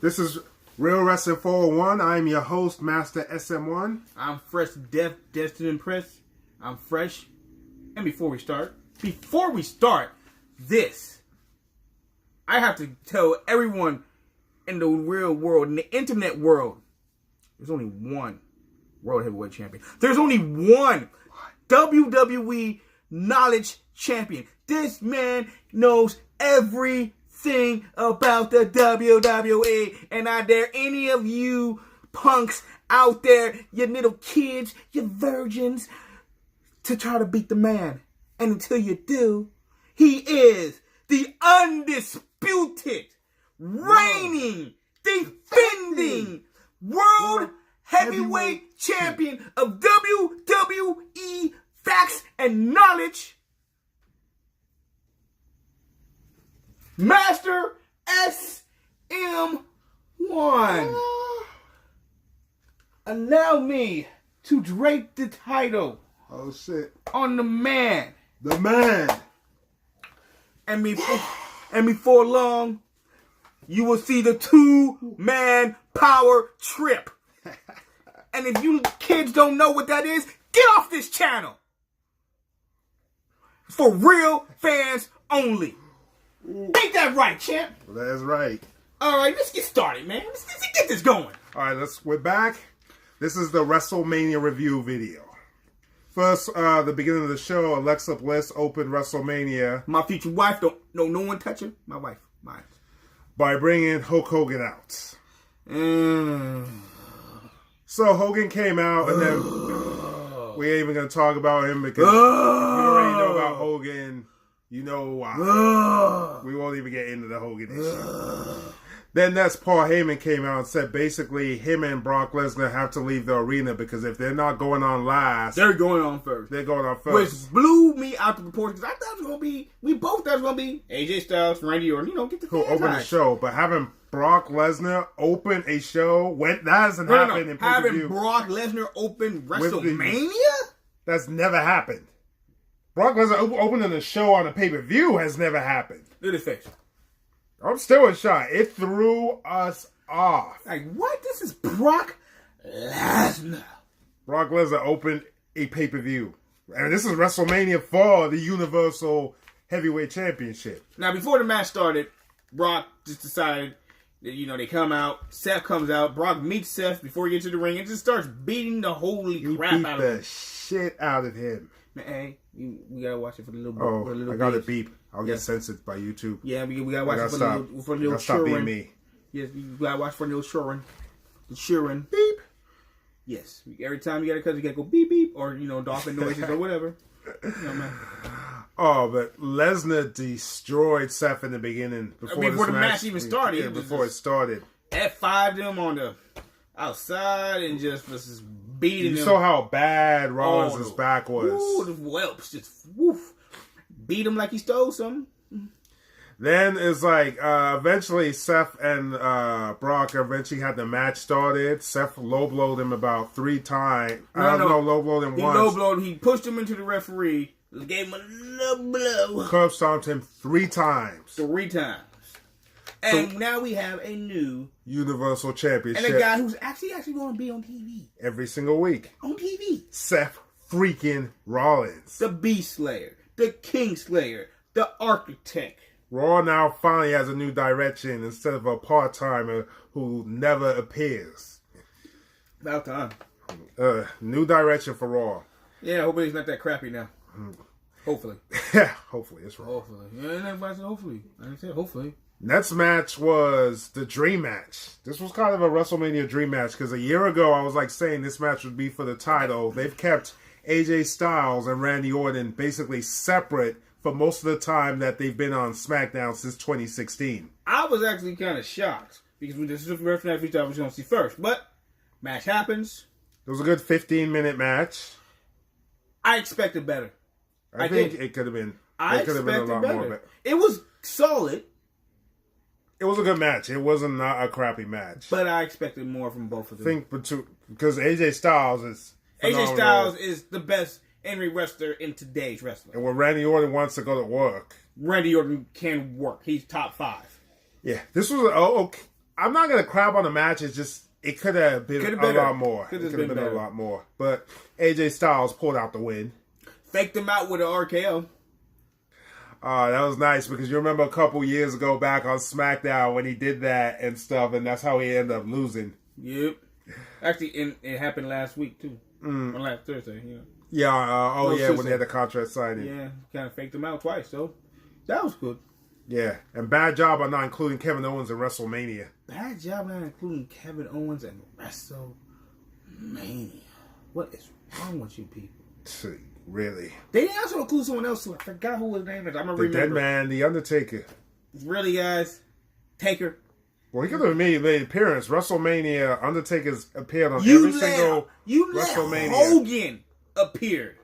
This is Real Wrestling 401. I'm your host, Master SM1. I'm Fresh Death, Destined Impressed. I'm Fresh. And before we start this, I have to tell everyone in the real world, in the internet world, there's only one World Heavyweight Champion. There's only one WWE Knowledge Champion. This man knows everything about the WWE. And I dare any of you punks out there, you little kids, you virgins, to try to beat the man. And until you do, he is the undisputed, reigning, defending World Heavyweight Champion of WWE Facts and Knowledge, Master SM1. Allow me to drape the title on the man. The man. And before long, you will see the two-man power trip. And if you kids don't know what that is, get off this channel. For real fans only. Ain't that right, champ? That's right. All right, let's get started, man. Let's get this going. All right, we're back. This is the WrestleMania review video. First, the beginning of the show, Alexa Bliss opened WrestleMania. My future wife, no one touch her. My wife, mine. By bringing Hulk Hogan out. So Hogan came out, and then we ain't even going to talk about him because you already know about Hogan. You know why. We won't even get into the Hogan issue. Then that's Paul Heyman came out and said basically him and Brock Lesnar have to leave the arena because if they're not going on last, they're going on first. They're going on first. Which blew me out of proportion because I thought it was going to be, we both thought it was going to be AJ Styles, Randy Orton, get the fans open the show. But having Brock Lesnar open a show, that hasn't happened in pay-per-view. Having Brock Lesnar open WrestleMania? That's never happened. Brock Lesnar opening a show on a pay-per-view has never happened. Look at his face. I'm still in shock. It threw us off. Like, what? This is Brock Lesnar. Brock Lesnar opened a pay-per-view. And this is WrestleMania for the Universal Heavyweight Championship. Now, before the match started, Brock just decided that, they come out. Seth comes out. Brock meets Seth before he gets to the ring and just starts beating the holy crap out of him. Beat the shit out of him. Man, hey, we gotta watch it for the little. Oh, I got to beep. I'll get censored by YouTube. Yeah, we gotta watch it for the little stop being me. Yes, you gotta watch for the little children. The children. Beep. Yes, every time you gotta cut, you gotta go beep beep or dolphin noises or whatever. Man. Oh, but Lesnar destroyed Seth in the beginning before the match even started. Yeah, before it started. F5'd him on the outside and just was beating him. You saw how bad Rollins' back was. Ooh, the whelps just woof. Beat him like he stole something. Then it's like eventually Seth and Brock eventually had the match started. Seth low blowed him about 3 times. No, low blowed him once. Low blowed. He pushed him into the referee. Gave him a low blow. Curb stomped him 3 times. 3 times. And so, now we have a new Universal Championship. And a guy who's actually going to be on TV. Every single week. On TV. Seth freaking Rollins. The Beast Slayer. The King Slayer. The Architect. Raw now finally has a new direction instead of a part-timer who never appears. About time. New direction for Raw. Yeah, hopefully it's not that crappy now. Hopefully. Yeah, hopefully it's Raw. Hopefully. Yeah, everybody said hopefully. I said hopefully. Next match was the Dream Match. This was kind of a WrestleMania Dream Match because a year ago I was saying this match would be for the title. They've kept AJ Styles and Randy Orton basically separate for most of the time that they've been on SmackDown since 2016. I was actually kind of shocked because this is the first match we thought we was going to see first. But match happens. It was a good 15-minute match. I expected better. I think it could have been. It could have been a lot more. It was solid. It was a good match. It wasn't not a crappy match. But I expected more from both of them. Because AJ Styles is phenomenal. AJ Styles is the best in-ring wrestler in today's wrestling. And when Randy Orton wants to go to work, Randy Orton can work. He's top 5. Yeah, this was I'm not gonna crap on the match. It's just it could have been a lot more. It could have been a lot more. But AJ Styles pulled out the win. Faked him out with an RKO. That was nice because you remember a couple years ago back on SmackDown when he did that and stuff, and that's how he ended up losing. Yep. Actually, it happened last week too. On last Thursday. Yeah. Yeah. When they had the contract signing. Yeah. Kind of faked him out twice. So that was good. Yeah, and bad job on not including Kevin Owens in WrestleMania. Bad job not including Kevin Owens in WrestleMania. What is wrong with you people? Really? They didn't also include someone else too. I forgot who his name is. I'm gonna remember. The Dead Man, The Undertaker. Really, guys? Taker. Well, he could have made an appearance. WrestleMania, Undertaker's appeared on every single WrestleMania. Hogan appeared.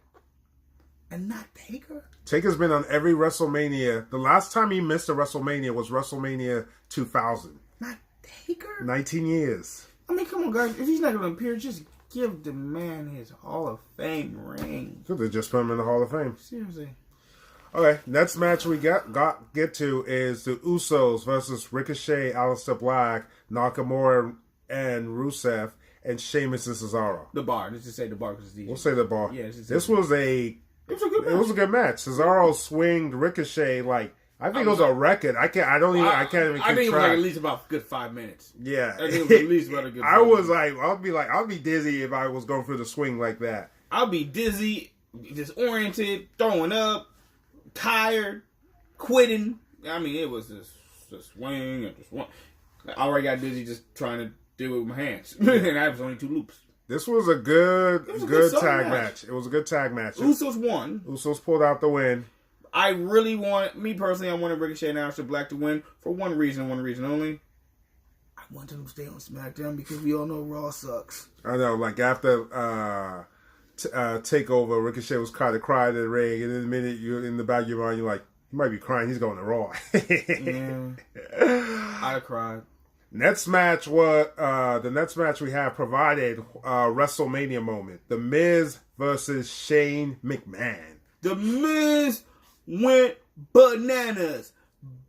And not Taker? Taker's been on every WrestleMania. The last time he missed a WrestleMania was WrestleMania 2000. Not Taker? 19 years. I mean, come on, guys. If he's not going to appear, just give the man his Hall of Fame ring. Could have just put him in the Hall of Fame. Seriously. Okay, next match we get to is the Usos versus Ricochet, Aleister Black, Nakamura, and Rusev, and Sheamus and Cesaro. The Bar. Let's just say the Bar because it's easy. We'll say the Bar. Yeah, this was a... It was a good match. It was a good match. Cesaro swinged Ricochet like I think it was a record. I can't even keep I think it was like at least about a good 5 minutes. Yeah. I think it was at least about a good 5 I was minutes. I'd be dizzy if I was going through the swing like that. I'll be dizzy, disoriented, throwing up, tired, quitting. I mean, it was just a swing and just one. I already got dizzy just trying to do it with my hands. And I was only 2 loops. This was a good tag match. It was a good tag match. Usos won. Usos pulled out the win. I really me personally, I wanted Ricochet and Aleister Black to win for one reason only. I wanted them to stay on SmackDown because we all know Raw sucks. I know, like after TakeOver, Ricochet was kind of crying in the ring, and in a minute, you're in the back of your mind, you're like, you might be crying, he's going to Raw. Yeah. I'd have cried. Next match the next match we have provided WrestleMania moment. The Miz versus Shane McMahon. The Miz went bananas.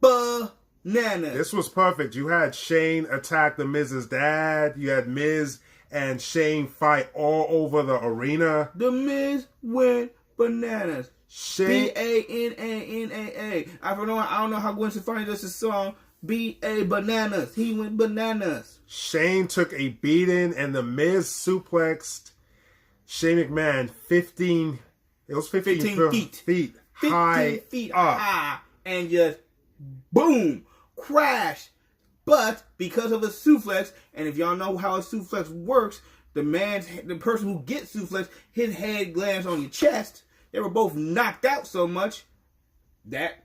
This was perfect. You had Shane attack the Miz's dad. You had Miz and Shane fight all over the arena. The Miz went bananas. Shane BANANAA. I don't know how Gwen Stefani does this song. B.A. bananas. He went bananas. Shane took a beating and the Miz suplexed Shane McMahon 15 feet high and just boom, crash. But because of a suplex, and if y'all know how a suplex works, the person who gets suplex, his head lands on your chest. They were both knocked out so much that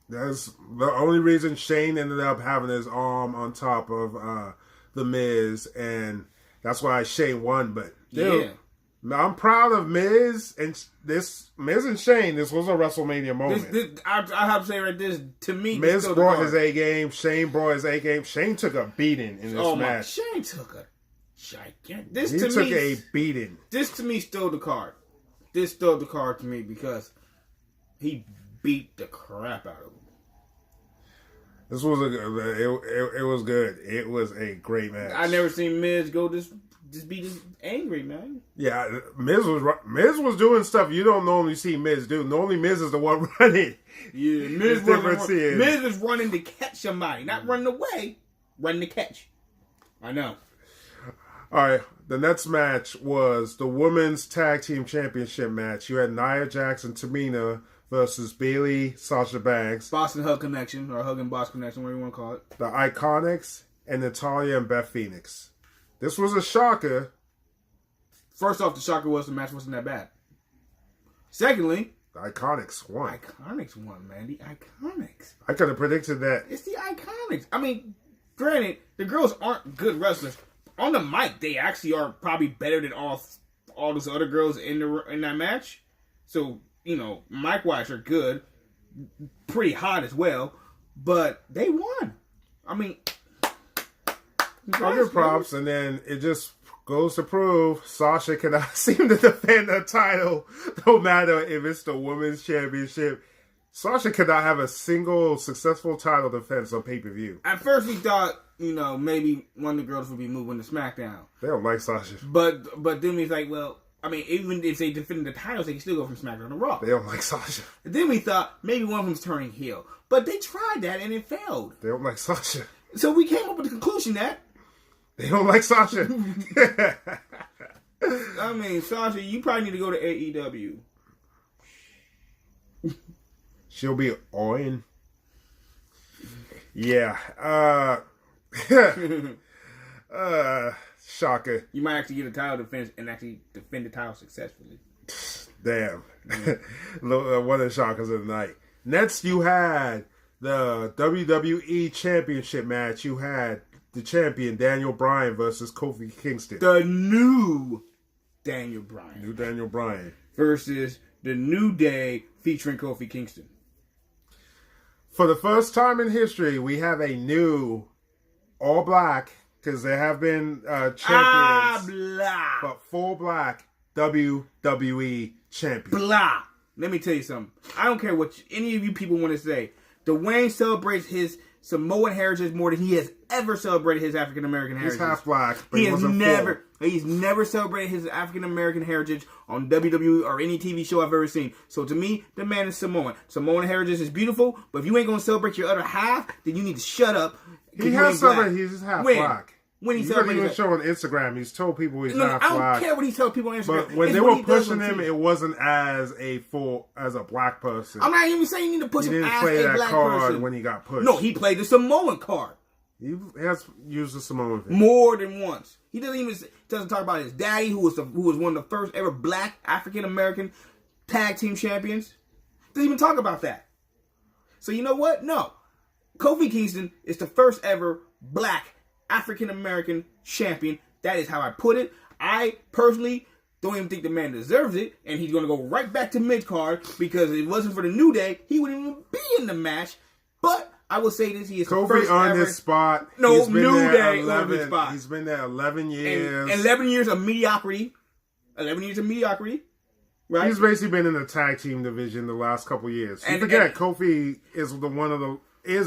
that's the only reason Shane ended up having his arm on top of the Miz, and that's why Shane won. But dude, yeah, I'm proud of Miz and Shane. This was a WrestleMania moment. I have to say right this to me. Miz brought his A game. Shane brought his A game. Shane took a beating in this match. Shane took a gigantic. He took a beating. This to me stole the card. This stole the card to me because he beat the crap out of him. This was it was good. It was a great match. I never seen Miz go just be this angry, man. Yeah, Miz was doing stuff you don't normally see Miz do. Normally Miz is the one running. Yeah, Miz was running to catch somebody, not running away, running to catch. I know. All right, the next match was the Women's Tag Team Championship match. You had Nia Jax and Tamina versus Bayley, Sasha Banks. Boston Hug Connection, or Hug and Boss Connection, whatever you want to call it. The Iconics, and Natalya and Beth Phoenix. This was a shocker. First off, the shocker was the match wasn't that bad. Secondly, the Iconics won. Iconics won, man. The Iconics. I could have predicted that. It's the Iconics. I mean, granted, the girls aren't good wrestlers. On the mic, they actually are probably better than all those other girls in that match. So, you know, mic-wise are good. Pretty hot as well. But they won. I mean, I'll give props, and then it just goes to prove Sasha cannot seem to defend her title, no matter if it's the Women's Championship. Sasha cannot have a single successful title defense on pay-per-view. At first we thought, maybe one of the girls would be moving to SmackDown. They don't like Sasha. But then he's like, well, I mean, even if they defended the titles, they can still go from SmackDown to Raw. They don't like Sasha. Then we thought maybe one of them's turning heel. But they tried that and it failed. They don't like Sasha. So we came up with the conclusion that they don't like Sasha. I mean, Sasha, you probably need to go to AEW. She'll be on. Yeah. Shocker. You might actually get a title defense and actually defend the title successfully. Damn. One of the shockers of the night. Next, you had the WWE Championship match. You had the champion, Daniel Bryan, versus Kofi Kingston. The new Daniel Bryan. New Daniel Bryan. Versus the New Day featuring Kofi Kingston. For the first time in history, we have a new all black, because there have been champions, but full black WWE champion. Blah. Let me tell you something. I don't care what any of you people want to say. Dwayne celebrates his Samoan heritage more than he has ever celebrated his African American heritage. He's half black, but he's never celebrated his African American heritage on WWE or any TV show I've ever seen. So to me, the man is Samoan. Samoan heritage is beautiful, but if you ain't gonna celebrate your other half, then you need to shut up. He has celebrated. He's half black. When he celebrated, even show on Instagram, he's told people he's half black. I don't care what he tells people on Instagram. But when they were pushing him, it wasn't as a black person. I'm not even saying you need to push him as a black person. He didn't play that card when he got pushed. No, he played the Samoan card. He has used the Samoan thing more than once. He doesn't talk about his daddy, who was one of the first ever black African American tag team champions. Doesn't even talk about that. So you know what? No, Kofi Kingston is the first ever black African American champion. That is how I put it. I personally don't even think the man deserves it, and he's going to go right back to mid-card, because if it wasn't for the New Day, he wouldn't even be in the match. But I will say this, he is Kofi the first earned ever... his spot. No, New Day earned his spot. He's been there 11 years. And 11 years of mediocrity. 11 years of mediocrity. Right? He's basically been in the tag team division the last couple years. You forget, Kofi is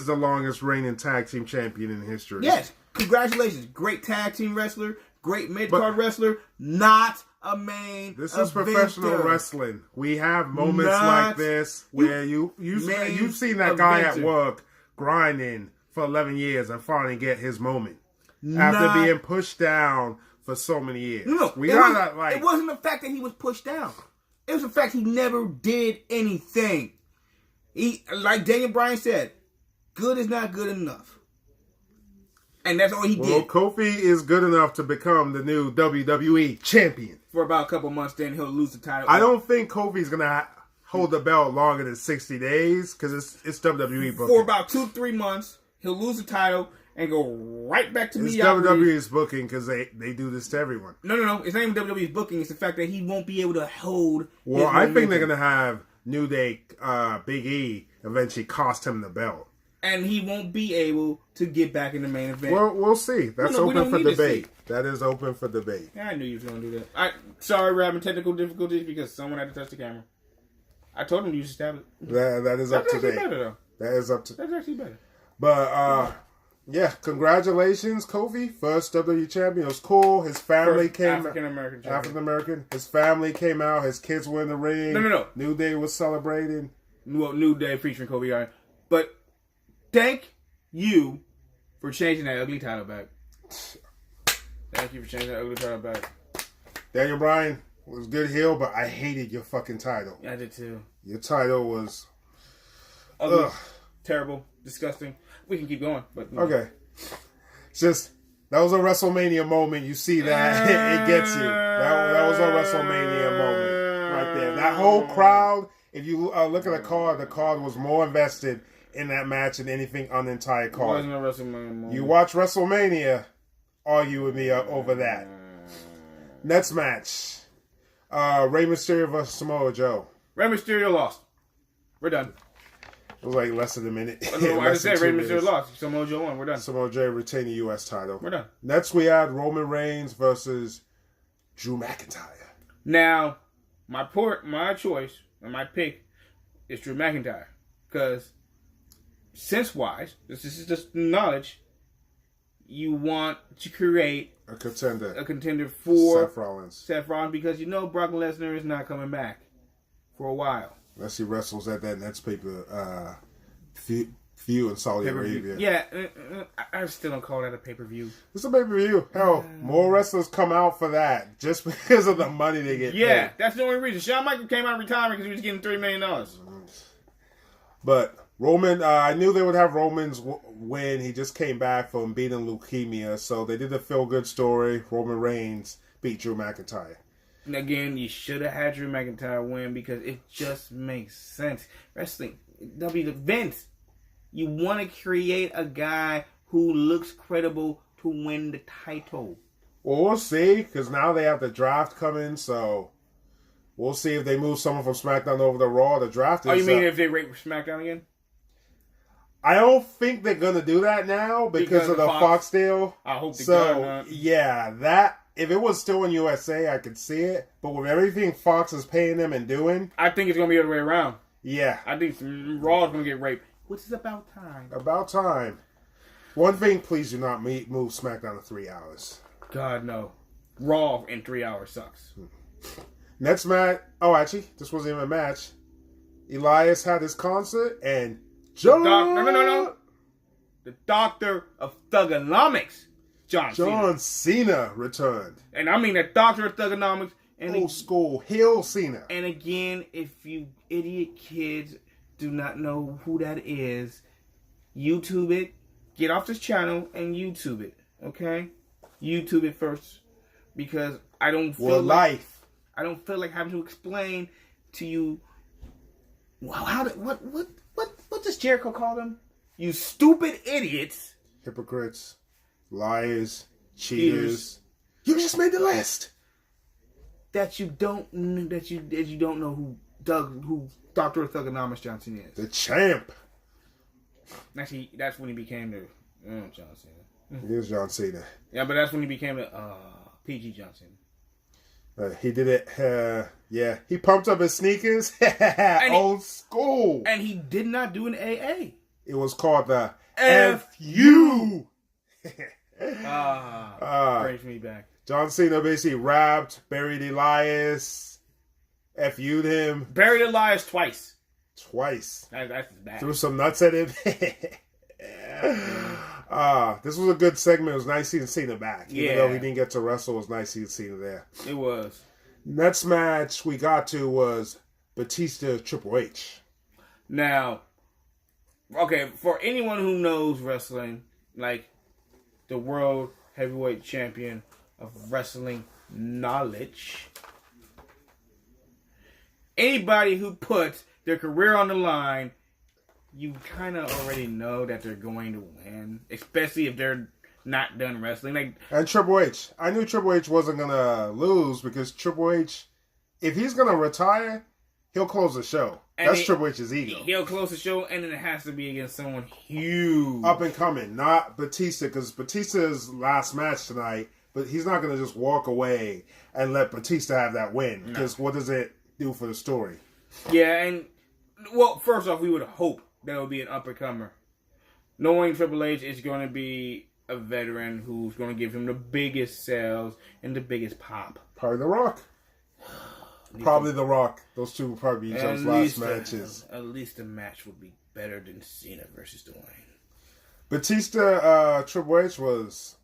the longest reigning tag team champion in history. Yes. Congratulations. Great tag team wrestler. Great mid-card wrestler. Not a main This is professional wrestling. We have moments like this where you've seen that guy at work grinding for 11 years and finally get his moment. After being pushed down for so many years. No, it wasn't the fact that he was pushed down. It was the fact he never did anything. Like Daniel Bryan said, good is not good enough. And that's all he did. Well, Kofi is good enough to become the new WWE champion. For about a couple months, then he'll lose the title. I don't think Kofi's going to hold the belt longer than 60 days, because it's WWE booking. For about 2-3 months, he'll lose the title and go right back to mediocrity. It's WWE's booking, because they do this to everyone. No. It's not even WWE's booking. It's the fact that he won't be able to hold Well, I think they're going to have New Day, Big E, eventually cost him the belt. And he won't be able to get back in the main event. Well, we'll see. That's open for debate. That is open for debate. Yeah, I knew you was going to do that. Sorry, we're having technical difficulties because someone had to touch the camera. I told him to use his tablet. That is up to date. Better, though. That's actually better. But, yeah, congratulations, Kofi. First WWE champion. It was cool. His family came out. African American. His family came out. His kids were in the ring. No. New Day was celebrating. Well, New Day featuring Kofi. But thank you for changing that ugly title back. Thank you for changing that ugly title back. Daniel Bryan was good heel, but I hated your fucking title. I did too. Your title was ugly, terrible, disgusting. We can keep going, but okay. It's just that was a WrestleMania moment. You see that it gets you. That was a WrestleMania moment right there. That whole crowd. If you look at the card was more invested in that match than anything on the entire card. It wasn't a WrestleMania moment. You watch WrestleMania, argue with me over that. Next match, Rey Mysterio versus Samoa Joe. Rey Mysterio lost. We're done. It was like less than a minute. No, I just said Rey Mysterio lost. Samoa Joe won. We're done. Samoa Joe retained the U.S. title. We're done. Next, we had Roman Reigns versus Drew McIntyre. Now, my choice and my pick is Drew McIntyre, because sense-wise, this is just knowledge. you want to create a contender for Seth Rollins, because you know Brock Lesnar is not coming back for a while. Unless he wrestles at that next paper view in Saudi Arabia. Yeah, I still don't call that a pay-per-view. It's a pay-per-view. Hell, more wrestlers come out for that just because of the money they get paid. That's the only reason. Shawn Michaels came out of retirement because he was getting $3 million. But Roman, I knew they would have Roman's win. He just came back from beating leukemia, so they did a feel-good story. Roman Reigns beat Drew McIntyre. And again, you should have had Drew McIntyre win because it just makes sense. Wrestling, Vince, you want to create a guy who looks credible to win the title. Well, we'll see, because now they have the draft coming, so we'll see if they move someone from SmackDown over to Raw. The draft is... Oh, you mean if they rape SmackDown again? I don't think they're going to do that now because of the Fox deal. I hope they do. So, yeah, that... If it was still in USA, I could see it. But with everything Fox is paying them and doing... I think it's going to be the other way around. Yeah. I think Raw is going to get raped. Which is about time. About time. One thing, please do not move SmackDown to 3 hours. God, no. Raw in 3 hours sucks. Next match... Oh, actually, this wasn't even a match. Elias had his concert and... No. The Doctor of Thugonomics. John Cena returned. And I mean the Doctor of Thugonomics. And old school heel Cena. And again, if you idiot kids do not know who that is, YouTube it. Get off this channel and YouTube it. Okay? YouTube it first. Because I don't feel I don't feel like having to explain to you what does Jericho call them? You stupid idiots. Hypocrites. Liars, cheaters. You just made the list. That you don't know who Doctor of Thugonomics John Cena is. The champ. Actually, that's when he became the John Cena. It is John Cena. Yeah, but that's when he became the PG John Cena. He did it. Yeah, he pumped up his sneakers. Old school. And he did not do an AA. It was called the FU. Brings me back. John Cena basically rapped, buried Elias, FU'd him. Buried Elias twice. That's bad. Threw some nuts at him. This was a good segment. It was nice seeing Cena back. Even though he didn't get to wrestle, it was nice seeing Cena there. It was. Next match we got to was Batista Triple H. Now, okay, for anyone who knows wrestling, like the World Heavyweight Champion of Wrestling knowledge, anybody who puts their career on the line, you kind of already know that they're going to win, especially if they're not done wrestling. And Triple H. I knew Triple H wasn't going to lose because Triple H, if he's going to retire, he'll close the show. That's Triple H's ego. He'll close the show, and then it has to be against someone huge. Up and coming, not Batista, because Batista's last match tonight, but he's not going to just walk away and let Batista have that win, because what does it do for the story? Yeah, and, well, first off, we would hope that it would be an up-and-comer. Knowing Triple H is going to be a veteran who's going to give him the biggest sales and the biggest pop. Probably The Rock. Probably The Rock. Those two will probably be each other's last matches. At least the match would be better than Cena versus Dwayne. Batista, Triple H was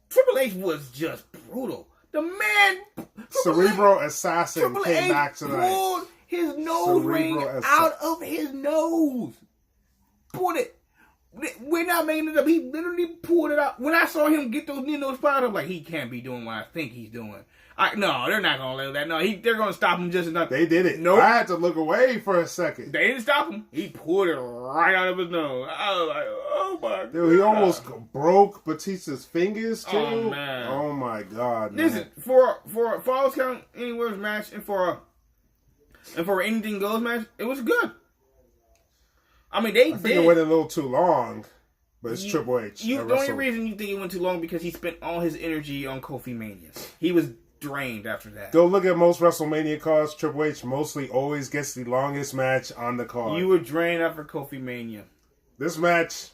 just brutal. The man, Cerebral Assassin came back tonight. Pulled his nose ring out of his nose. Pulled it. We're not making it up. He literally pulled it out. When I saw him get those spots, I'm like, he can't be doing what I think he's doing. No, they're not going to let that. No, they're going to stop him just enough. They did it. Nope. I had to look away for a second. They didn't stop him. He pulled it right out of his nose. I was like, oh my God. Dude, he almost broke Batista's fingers, too. Oh, man. Oh, my God, man. Listen, for a Falls Count Anywhere's match and for Anything Goes match, it was good. I mean, I think it went a little too long, but it's Triple H. The only reason you think it went too long because he spent all his energy on Kofi Mania. He was drained after that. Go look at most WrestleMania cards. Triple H mostly always gets the longest match on the card. You were drained after Kofi Mania. This match,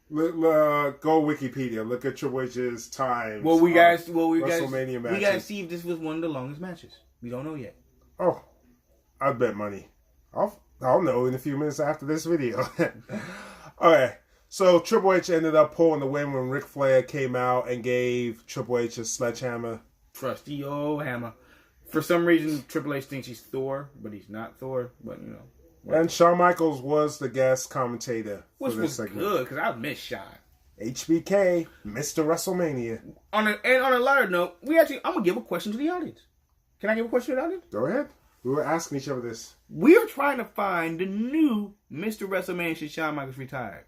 Go Wikipedia. Look at Triple H's time. WrestleMania matches. We gotta see if this was one of the longest matches. We don't know yet. Oh, I bet money. I'll know in a few minutes after this video. Okay, so Triple H ended up pulling the win when Ric Flair came out and gave Triple H a sledgehammer. Trusty old hammer. For some reason, Triple H thinks he's Thor, but he's not Thor. But you know. And Shawn Michaels was the guest commentator for this segment. Good because I miss Shawn. HBK, Mr. WrestleMania. On a lighter note, I'm gonna give a question to the audience. Can I give a question to the audience? Go ahead. We were asking each other this. We are trying to find the new Mr. WrestleMania since Shawn Michaels retired.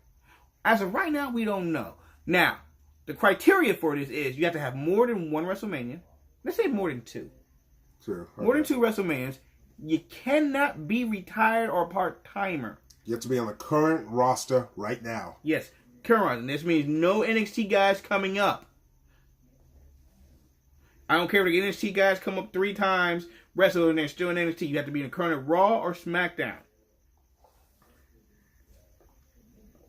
As of right now, we don't know. Now, the criteria for this is you have to have more than one WrestleMania. Let's say more than two. True. Okay. More than two WrestleManias. You cannot be retired or part-timer. You have to be on the current roster right now. Yes, current roster. This means no NXT guys coming up. I don't care if the NXT guys come up 3 times, wrestle, and they're still in NXT. You have to be in the current Raw or SmackDown.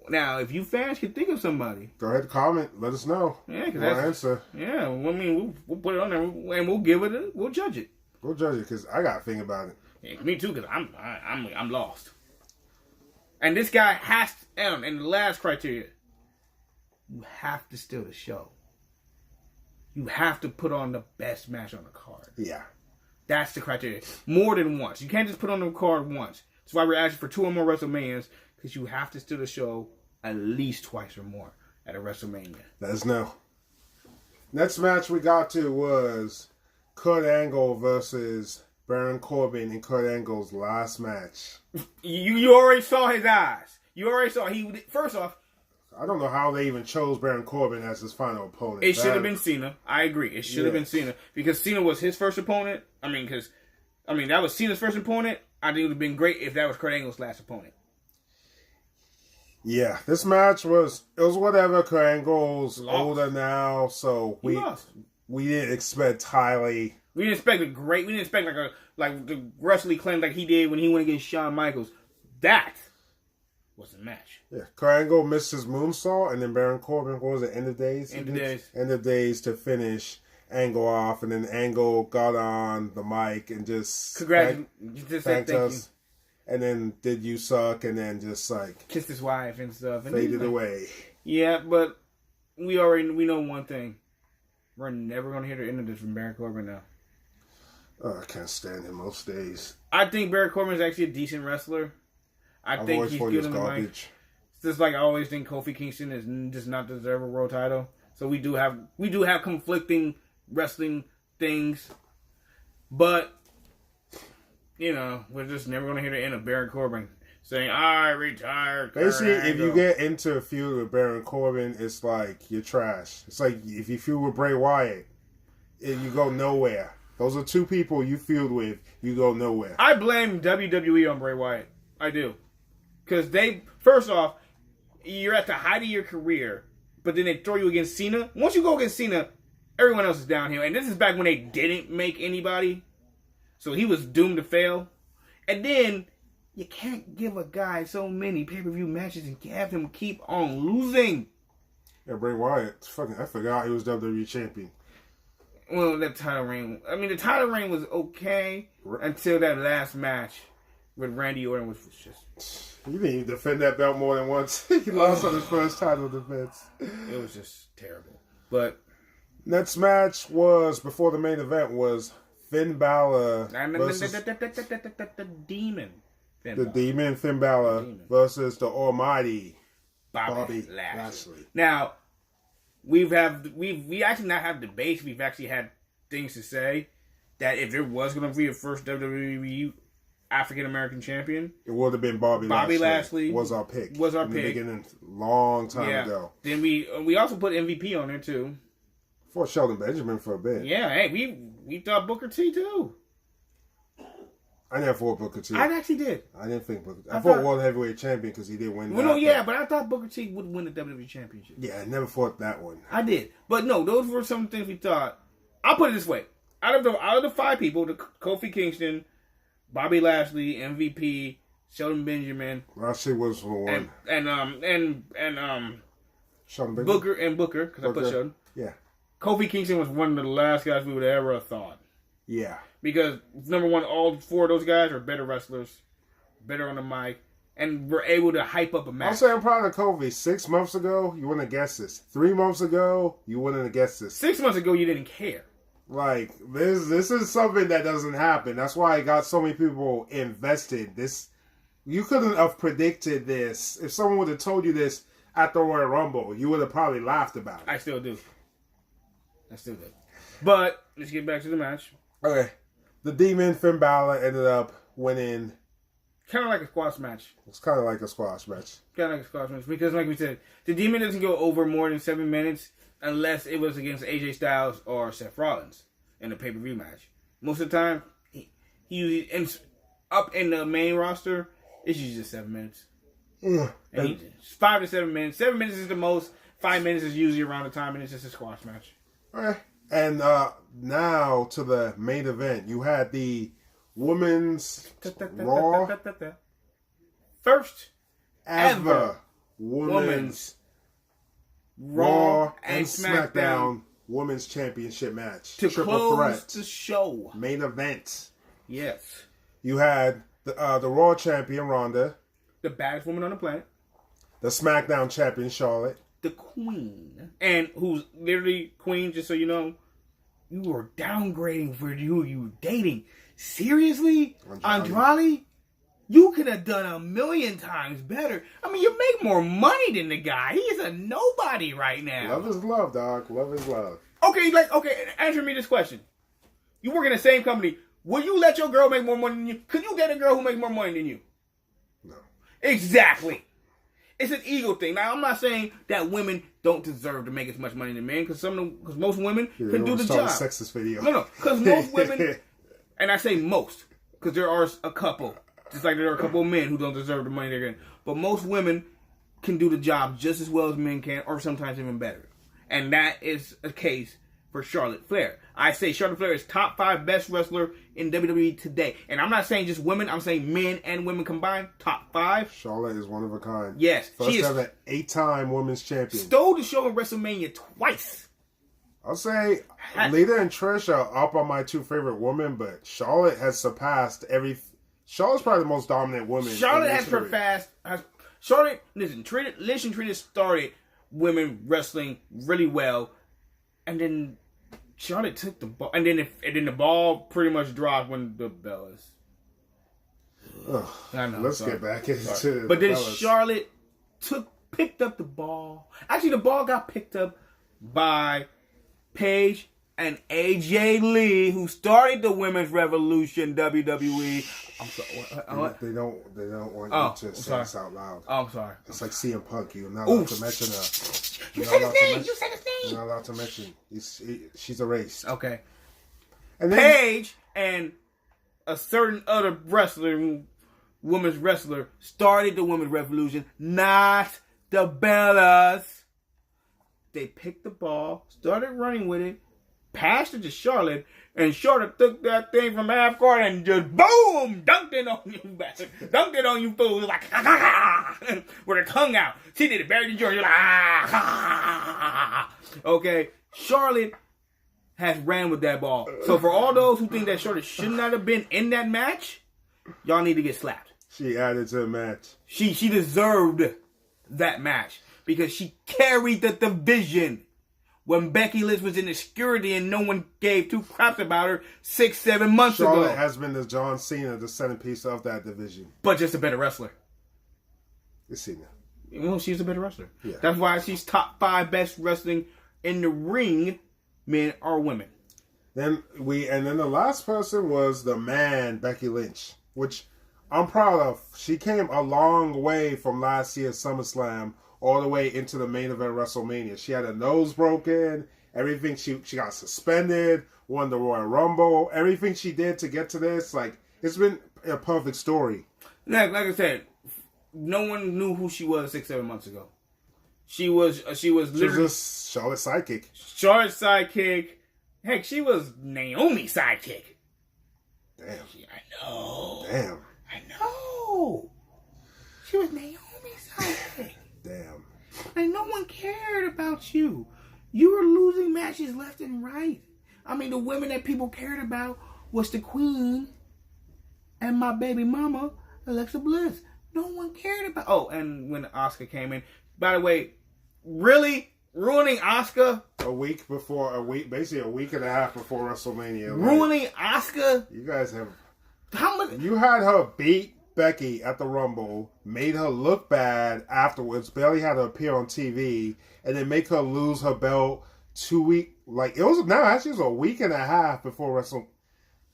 Now, if you fans can think of somebody, go ahead, comment. Let us know. Yeah, because we'll answer. Yeah, I mean, we'll put it on there and we'll give it. We'll judge it. We'll judge it because I got to think about it. Yeah, me too, because I'm lost. And this guy has to, and the last criteria, you have to steal the show. You have to put on the best match on the card. Yeah. That's the criteria. More than once. You can't just put on the card once. That's why we're asking for 2 or more WrestleManias, because you have to steal the show at least twice or more at a WrestleMania. Let us know. Next match we got to was Kurt Angle versus Baron Corbin in Kurt Angle's last match. You already saw his eyes. You already saw. First off, I don't know how they even chose Baron Corbin as his final opponent. It should have been Cena. I agree. It should have been Cena. Because Cena was his first opponent. That was Cena's first opponent. I think it would have been great if that was Kurt Angle's last opponent. Yeah, this match was whatever. Kurt Angle's older now, so we didn't expect highly. We didn't expect we didn't expect like the wrestling claim like he did when he went against Shawn Michaels. That was the match. Yeah, Kurt Angle missed his moonsault, and then Baron Corbin, what was it, End of Days? End of Days to finish Angle off, and then Angle got on the mic and just thanked us. And then did you suck, and then just like kissed his wife and stuff, and faded away. Yeah, but we know one thing: we're never gonna hear the end of this from Baron Corbin now. Oh, I can't stand him most days. I think Baron Corbin is actually a decent wrestler. I think he's good in the mic. It's just like I always think Kofi Kingston is just not deserve a world title. So we do have conflicting wrestling things, but. You know, we're just never going to hear the end of Baron Corbin saying, I retired. Basically, if you get into a feud with Baron Corbin, it's like you're trash. It's like if you feud with Bray Wyatt, you go nowhere. Those are 2 people you feud with, you go nowhere. I blame WWE on Bray Wyatt. I do. Because first off, you're at the height of your career, but then they throw you against Cena. Once you go against Cena, everyone else is downhill. And this is back when they didn't make anybody. So he was doomed to fail. And then, you can't give a guy so many pay-per-view matches and have him keep on losing. Yeah, Bray Wyatt, I forgot he was WWE champion. Well, that title reign, the title reign was okay until that last match with Randy Orton, which was just... He didn't even defend that belt more than once. He lost on his first title defense. It was just terrible. But... Next match was, before the main event, was... Finn Balor versus... The Demon. Finn Balor versus the Almighty Bobby Lashley. Now, we actually not have debates. We've actually had things to say that if there was going to be a first WWE African American champion, it would have been Bobby Lashley. Was our pick. In the beginning, long time ago. Then we also put MVP on there too. For Shelton Benjamin for a bit. Yeah, hey, we thought Booker T too. I never thought Booker T. I actually did. I didn't think Booker T. I thought World Heavyweight Champion because he did win. Well, but I thought Booker T would win the WWE Championship. Yeah, I never thought that one. I did, but no, those were some things we thought. I'll put it this way: out of the 5 people, Kofi Kingston, Bobby Lashley, MVP, Shelton Benjamin, Lashley was the one, Booker, because I put Sheldon. Yeah. Kofi Kingston was one of the last guys we would have ever thought. Yeah. Because, number one, all four of those guys are better wrestlers, better on the mic, and were able to hype up a match. I'm saying proud of Kofi. 6 months ago, you wouldn't have guessed this. 3 months ago, you wouldn't have guessed this. 6 months ago, you didn't care. Like, this is something that doesn't happen. That's why I got so many people invested. You couldn't have predicted this. If someone would have told you this at the Royal Rumble, you would have probably laughed about it. I still do. But, let's get back to the match. Okay. The Demon, Finn Balor, ended up winning. Kind of like a squash match. It's kind of like a squash match. Because, like we said, the Demon doesn't go over more than 7 minutes unless it was against AJ Styles or Seth Rollins in a pay-per-view match. Most of the time, he usually, up in the main roster, it's usually just 7 minutes. Yeah. And 5 to 7 minutes. 7 minutes is the most. 5 minutes is usually around the time, and it's just a squash match. Okay. And now to the main event. You had the Women's Raw. First ever Women's Raw and SmackDown Women's Championship match. To Triple close threat. the show. Main event. Yes. You had the Raw champion, Ronda. The baddest woman on the planet. The SmackDown champion, Charlotte. The Queen. And who's literally Queen, just so you know, you were downgrading for who you were dating. Seriously? Andrade? You could have done 1,000,000 times better. I mean, you make more money than the guy. He is a nobody right now. Love is love, dog. Love is love. Okay, answer me this question. You work in the same company. Will you let your girl make more money than you? Could you date a girl who makes more money than you? No. Exactly. It's an ego thing. Now, I'm not saying that women don't deserve to make as much money than men, because most women can do the job. A sexist video. No, because most women, and I say most, because there are a couple, just like there are a couple of men who don't deserve the money they're getting. But most women can do the job just as well as men can, or sometimes even better. And that is a case for Charlotte Flair. I say Charlotte Flair is top 5 best wrestler in WWE today. And I'm not saying just women, I'm saying men and women combined, top 5. Charlotte is one of a kind. Yes. First ever 8-time women's champion. Stole the show in WrestleMania twice. I'll say Lita and Trish are up on my 2 favorite women, but Charlotte has surpassed Charlotte's probably the most dominant woman. Charlotte has surpassed. Charlotte, listen, Lish and Trish started women wrestling really well, and then Charlotte took the ball, and then the ball pretty much dropped when the Bellas. I know. Let's get back into. But then Charlotte picked up the ball. Actually, the ball got picked up by Paige and AJ Lee, who started the Women's Revolution, WWE. I'm sorry. They don't want you to say this out loud. Oh, I'm sorry. It's like CM Punk. You're not allowed to mention her. You said his name. You said his name. You're not allowed to mention. She's erased. Okay. And then, Paige and a certain other women's wrestler, started the Women's Revolution, not the Bellas. They picked the ball, started running with it, passed it to Charlotte, and Charlotte took that thing from half court and just boom, dunked it on you, bastard. Dunked it on you fools like ha ha ha, with her tongue out. She did it, Barry George, like ha ha. Okay, Charlotte has ran with that ball. So for all those who think that Charlotte should not have been in that match, y'all need to get slapped. She added to the match. She deserved that match because she carried the division. When Becky Lynch was in obscurity and no one gave 2 craps about her 6-7 months ago. Charlotte has been the John Cena, the centerpiece of that division. But just a better wrestler. It's Cena. Well, she's a better wrestler. Yeah. That's why she's top 5 best wrestling in the ring, men or women. Then the last person was the man, Becky Lynch, which I'm proud of. She came a long way from last year's SummerSlam all the way into the main event WrestleMania. She had her nose broken, everything. She got suspended, won the Royal Rumble. Everything she did to get to this, it's been a perfect story. Like I said, no one knew who she was 6-7 months ago. She was literally just Charlotte's sidekick. Charlotte's sidekick. Heck, she was Naomi's sidekick. Damn. I know. Damn. I know. She was Naomi's sidekick. Damn. Like, no one cared about you. You were losing matches left and right. I mean, the women that people cared about was the Queen and my baby mama, Alexa Bliss. No one cared about... Oh, and when Asuka came in... By the way, really ruining Asuka... Basically a week and a half before WrestleMania. Ruining Asuka... You guys have... How much... You had her beat Becky at the Rumble, made her look bad afterwards, barely had her appear on TV, and then make her lose her belt 2 weeks... Like, it was a week and a half before WrestleMania.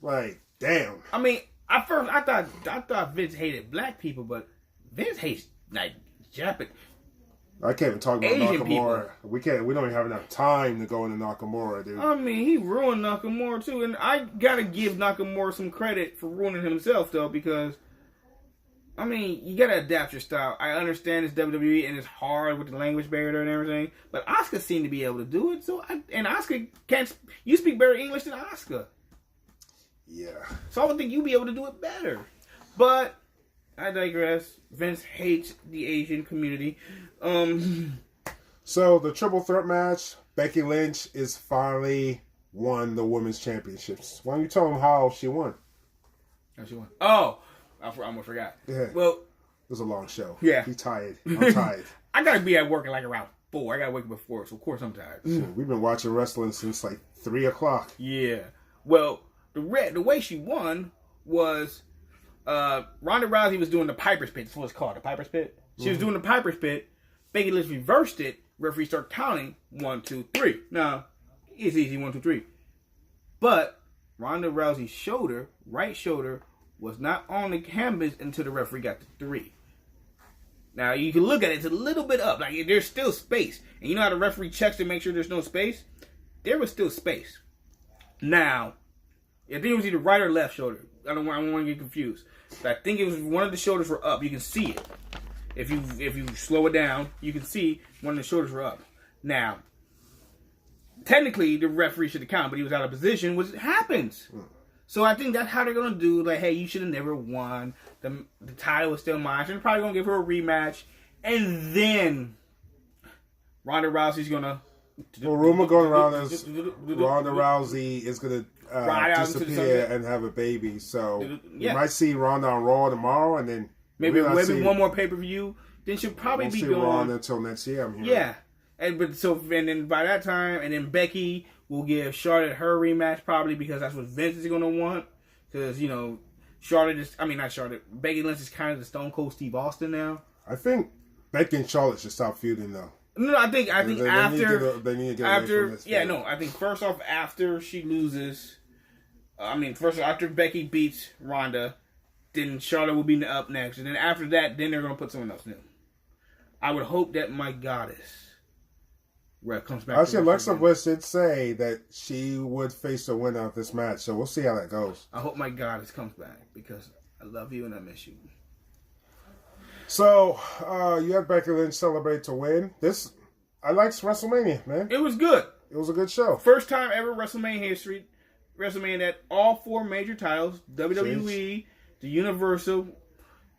Like, damn. I mean... At first, I thought Vince hated black people, but Vince hates, like, Japanese. I can't even talk about Asian Nakamura. people. We don't even have enough time to go into Nakamura, dude. I mean, he ruined Nakamura, too. And I gotta give Nakamura some credit for ruining himself, though, because, I mean, you gotta adapt your style. I understand it's WWE and it's hard with the language barrier and everything, but Asuka seemed to be able to do it, and Asuka can't... You speak better English than Asuka. Yeah. So I would think you'd be able to do it better. But I digress. Vince hates the Asian community. So the triple threat match, Becky Lynch is finally won the women's championships. Why don't you tell them how she won? How she won? Oh, I almost forgot. Yeah. Well, it was a long show. Yeah. He's tired. I'm tired. I gotta be at work at like around 4. I gotta wake up at 4, so of course I'm tired. We've been watching wrestling since like 3 o'clock. Yeah. Well, the way she won was Ronda Rousey was doing the Piper's Pit. That's what it's called, the Piper's Pit. She was doing the Piper's Pit. Becky Lynch reversed it. Referee started counting 1, 2, 3. Now, it's easy 1, 2, 3. But Ronda Rousey's right shoulder, was not on the canvas until the referee got to 3. Now, you can look at it. It's a little bit up. Like, there's still space. And you know how the referee checks to make sure there's no space? There was still space. Now... I think it was either right or left shoulder. I don't want to get confused. But I think it was one of the shoulders were up. You can see it. If you slow it down, you can see one of the shoulders were up. Now, technically, the referee should have counted, but he was out of position, which happens. So I think that's how they're going to do. Like, hey, you should have never won. The title was still mine. So they're probably going to give her a rematch. And then Ronda Rousey's going to... Well, rumor going around is Ronda Rousey is going to disappear and have a baby. So you might see Ronda on Raw tomorrow, and then maybe one more pay-per-view. Then she'll probably be gone. Ronda until next year. I'm hearing. Yeah, and then by that time, and then Becky will give Charlotte her rematch probably because that's what Vince is going to want. Because Becky Lynch is kind of the Stone Cold Steve Austin now. I think Becky and Charlotte should stop feuding though. No, I think after they need to get away from this. Yeah, no, I think first off after she loses, after Becky beats Ronda, then Charlotte will be up next, and then after that, then they're gonna put someone else new. I would hope that my goddess comes back. Actually, Alexa Bliss did say that she would face the winner of this match, so we'll see how that goes. I hope my goddess comes back because I love you and I miss you. So, you had Becky Lynch celebrate to win. I liked WrestleMania, man. It was good. It was a good show. First time ever WrestleMania history. WrestleMania that all 4 major titles, WWE, the Universal,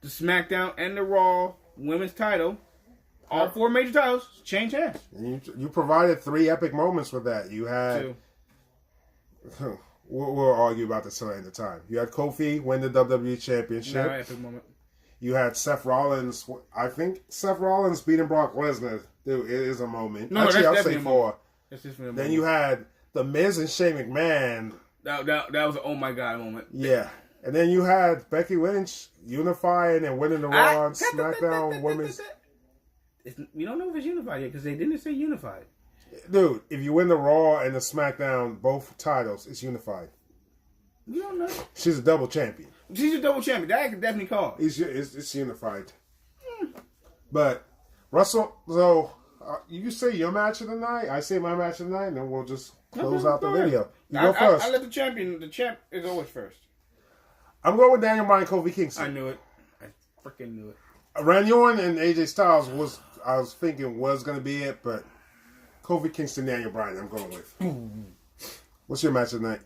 the SmackDown, and the Raw women's title, all 4 major titles change hands. You provided 3 epic moments with that. You had... 2. We'll argue about this till the end of time. You had Kofi win the WWE Championship. No epic moment. You had Seth Rollins. I think Seth Rollins beating Brock Lesnar. Dude, it is a moment. No, actually, that's I'll say 4. That's just then moment. You had The Miz and Shane McMahon. That was an oh my god moment. Yeah. And then you had Becky Lynch unifying and winning the Raw and SmackDown Women's. We don't know if it's unified yet because they didn't say unified. Dude, if you win the Raw and the SmackDown, both titles, it's unified. You don't know. She's a double champion. She's a double champion. That I can definitely call. It's unified. But Russell, so you say your match of the night, I say my match of the night, and then we'll just close out the video. You go first. I let the champ is always first. I'm going with Daniel Bryan, Kofi Kingston. I knew it. I freaking knew it. Randy Orton and AJ Styles I was thinking was going to be it, but Kofi Kingston, Daniel Bryan, I'm going with. What's your match of the night?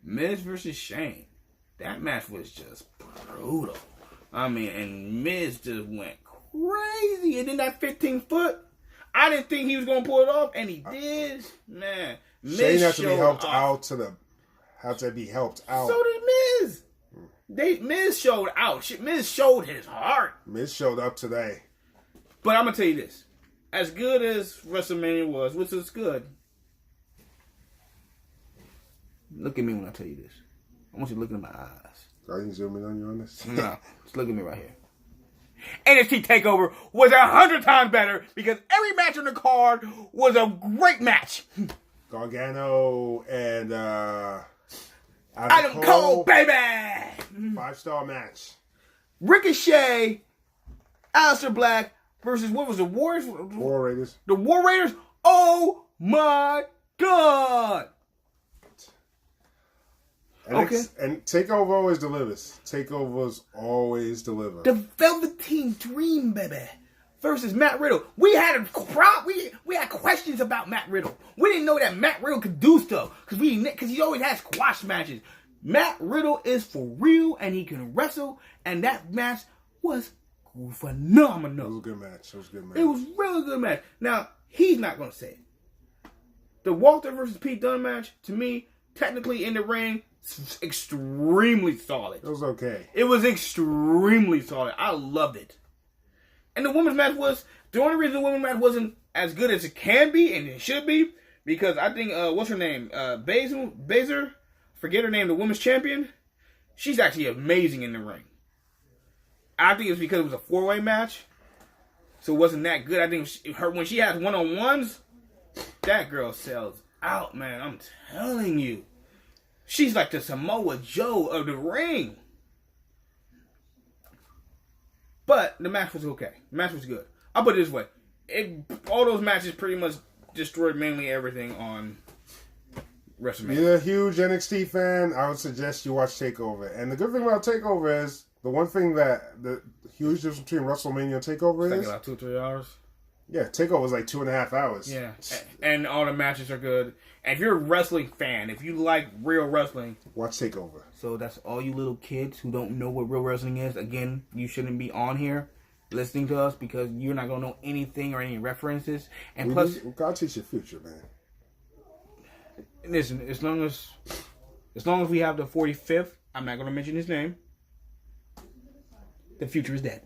Miz versus Shane. That match was just brutal. I mean, and Miz just went crazy. And then that 15-foot. I didn't think he was going to pull it off, and he did. Man, Shane had to be helped out had to be helped out. So did Miz. Miz showed out. Miz showed his heart. Miz showed up today. But I'm going to tell you this. As good as WrestleMania was, which is good. Look at me when I tell you this. I want you to look in my eyes. Are you zooming on you on this? No. Just look at me right here. NXT TakeOver was 100 times better because every match on the card was a great match. Gargano and Adam Cole, baby! 5-star match. Ricochet, Aleister Black versus, what was the Warriors? War Raiders. The War Raiders? Oh my God! Okay. And TakeOver always delivers. TakeOvers always deliver. The Velveteen Dream, baby, versus Matt Riddle. We had we had questions about Matt Riddle. We didn't know that Matt Riddle could do stuff because he always has squash matches. Matt Riddle is for real and he can wrestle, and that match was phenomenal. It was a good match. It was a really good match. Now he's not gonna say it. The Walter versus Pete Dunne match, to me, technically in the ring, extremely solid. It was okay. It was extremely solid. I loved it. And the women's match was, the only reason the women's match wasn't as good as it can be, and it should be, because I think, what's her name? Baszler? Forget her name, the women's champion. She's actually amazing in the ring. I think it's because it was a 4-way match, so it wasn't that good. I think when she has one-on-ones, that girl sells out, man. I'm telling you. She's like the Samoa Joe of the ring. But the match was okay. The match was good. I'll put it this way. All those matches pretty much destroyed mainly everything on WrestleMania. You're a huge NXT fan, I would suggest you watch TakeOver. And the good thing about TakeOver is, the one thing that the huge difference between WrestleMania and TakeOver is... It's like about 2-3 hours. Yeah, TakeOver is like 2.5 hours. Yeah, and all the matches are good. And if you're a wrestling fan, if you like real wrestling... Watch TakeOver. So that's all you little kids who don't know what real wrestling is. Again, you shouldn't be on here listening to us because you're not going to know anything or any references. And God teach your future, man. Listen, as long as we have the 45th, I'm not going to mention his name. The future is dead.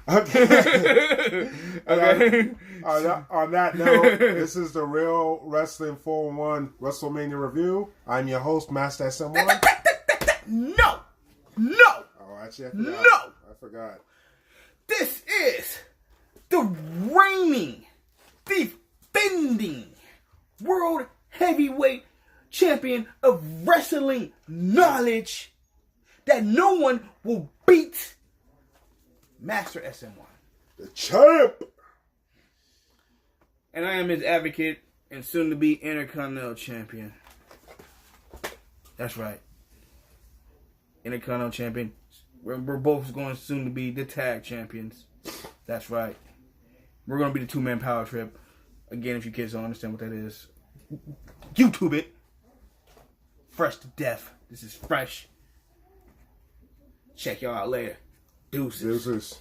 Okay. Okay. On that note, this is the Real Wrestling 4-1 WrestleMania review. I'm your host, Master Someone. No. Oh, actually, I forgot. This is the reigning, defending World Heavyweight Champion of Wrestling Knowledge that no one will beat, Master SM1. The champ! And I am his advocate and soon to be Intercontinental Champion. That's right. Intercontinental Champion. We're both going soon to be the Tag Champions. That's right. We're going to be the 2-man power trip. Again, if you kids don't understand what that is, YouTube it. Fresh to death. This is fresh. Check y'all out later. Deuces.